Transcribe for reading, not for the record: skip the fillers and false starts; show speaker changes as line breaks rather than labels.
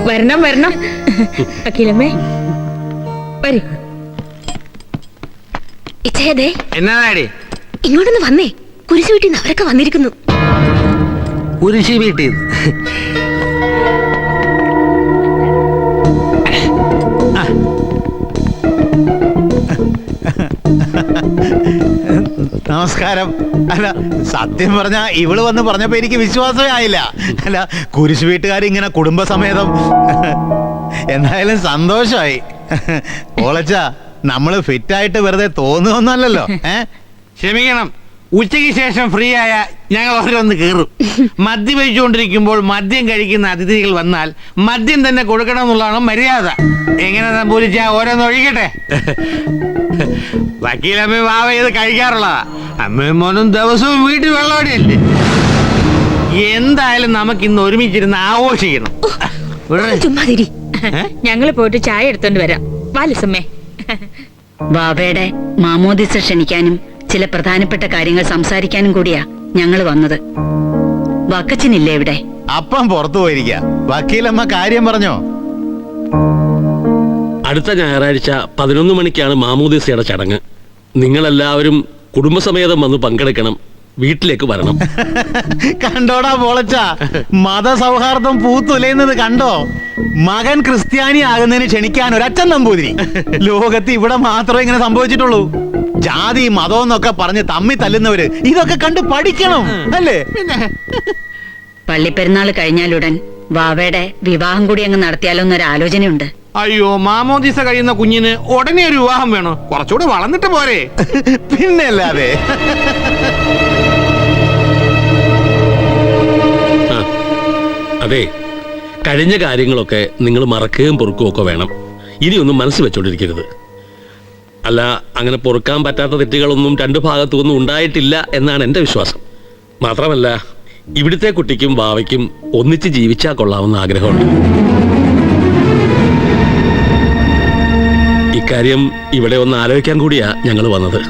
വരണം വരണം. വക്കീലമ്മേ വരൂ. ഇച്ചേ
എന്നാടി
ഇങ്ങോട്ടൊന്ന് വന്നേ. കുരിശ് വീട്ടിൽ നിന്ന് അവരൊക്കെ വന്നിരിക്കുന്നു.
കുരിശ് വീട്ടിൽ
നമസ്കാരം. അല്ല, സത്യം പറഞ്ഞ ഇവള് വന്ന് പറഞ്ഞപ്പോ എനിക്ക് വിശ്വാസമേ ആയില്ല. അല്ല, കുരിശ് വീട്ടുകാരിങ്ങനെ കുടുംബസമേതം. എന്തായാലും സന്തോഷമായി. ഓളച്ച നമ്മള് ഫിറ്റായിട്ട് വെറുതെ തോന്നുന്നല്ലോ.
ക്ഷമിക്കണം, ഉച്ചയ്ക്ക് ശേഷം ഫ്രീ ആയ ഞങ്ങൾ ഓരോന്ന് കയറും. മദ്യം കഴിച്ചുകൊണ്ടിരിക്കുമ്പോൾ മദ്യം കഴിക്കുന്ന അതിഥികൾ വന്നാൽ മദ്യം തന്നെ കൊടുക്കണം എന്നുള്ളതാണ് മര്യാദ. എങ്ങനെ സംഭവിച്ച ഓരോന്ന് ഒഴിക്കട്ടെ. വക്കീലമ്മ വാവ ഇത് കഴിക്കാറുള്ളതാ. അമ്മയും മോനും ദിവസവും വീട്ടിൽ വെള്ളമടിയല്ലേ. എന്തായാലും നമുക്ക് ഇന്ന് ഒരുമിച്ചിരുന്ന് ആഘോഷിക്കണം.
ചുമ്മാതിരി, ഞങ്ങള് പോയിട്ട് ചായ എടുത്തോണ്ട് വരാം. വാലസമ്മേ.
ബാബയുടെ മാമോദിസ ക്ഷണിക്കാനും ചില പ്രധാനപ്പെട്ട കാര്യങ്ങൾ സംസാരിക്കാനും കൂടിയാ ഞങ്ങൾ വന്നത്. വക്കച്ചനില്ലേ ഇവിടെ?
അപ്പം പുറത്തു പോയിരിക്ക. വക്കീലമ്മ കാര്യം പറഞ്ഞോ?
അടുത്ത ഞായറാഴ്ച 11 മണിക്കാണ് മാമോദിസയുടെ ചടങ്ങ്. നിങ്ങളെല്ലാവരും കുടുംബസമേതം വന്ന് പങ്കെടുക്കണം. വീട്ടിലേക്ക് വരണം.
കണ്ടോടാ പോളച്ച, മതസൗഹാർദ്ദം പൂത്തുലയുന്നത് കണ്ടോ? മകൻ ക്രിസ്ത്യാനി ആകുന്നതിന് ക്ഷണിക്കാൻ ഒരച്ഛൻ നമ്പൂതിരി. ലോകത്ത് ഇവിടെ മാത്രമേ ഇങ്ങനെ സംഭവിച്ചിട്ടുള്ളൂ. ജാതി മതമെന്നൊക്കെ പറഞ്ഞ് തമ്മി തല്ലുന്നവര് ഇതൊക്കെ കണ്ട് പഠിക്കണം, അല്ലേ?
പള്ളിപ്പെരുന്നാൾ കഴിഞ്ഞാലുടൻ വാവയുടെ വിവാഹം കൂടി അങ്ങ് നടത്തിയാലോ എന്നൊരു ആലോചനയുണ്ട്.
അയ്യോ, മാമോദിസ കഴിയുന്ന കുഞ്ഞിന് ഉടനെ ഒരു വിവാഹം വേണോ? കുറച്ചുകൂടെ വളർന്നിട്ട് പോരെ?
പിന്നെ അല്ലാതെ.
അതെ, കഴിഞ്ഞ കാര്യങ്ങളൊക്കെ നിങ്ങൾ മറക്കുകയും പൊറുക്കുകയും ഒക്കെ വേണം. ഇനിയൊന്നും മനസ്സ് വെച്ചോണ്ടിരിക്കരുത്. അല്ല, അങ്ങനെ പൊറുക്കാൻ പറ്റാത്ത തെറ്റുകളൊന്നും രണ്ടു ഭാഗത്തുനിന്നും ഉണ്ടായിട്ടില്ല എന്നാണ് എൻ്റെ വിശ്വാസം. മാത്രമല്ല, ഇവിടുത്തെ കുട്ടിക്കും ബാവയ്ക്കും ഒന്നിച്ച് ജീവിച്ചാൽ കൊള്ളാവുന്ന ആഗ്രഹമുണ്ട്. ഇക്കാര്യം ഇവിടെ ഒന്ന് ആലോചിക്കാൻ കൂടിയാ ഞങ്ങൾ വന്നത്.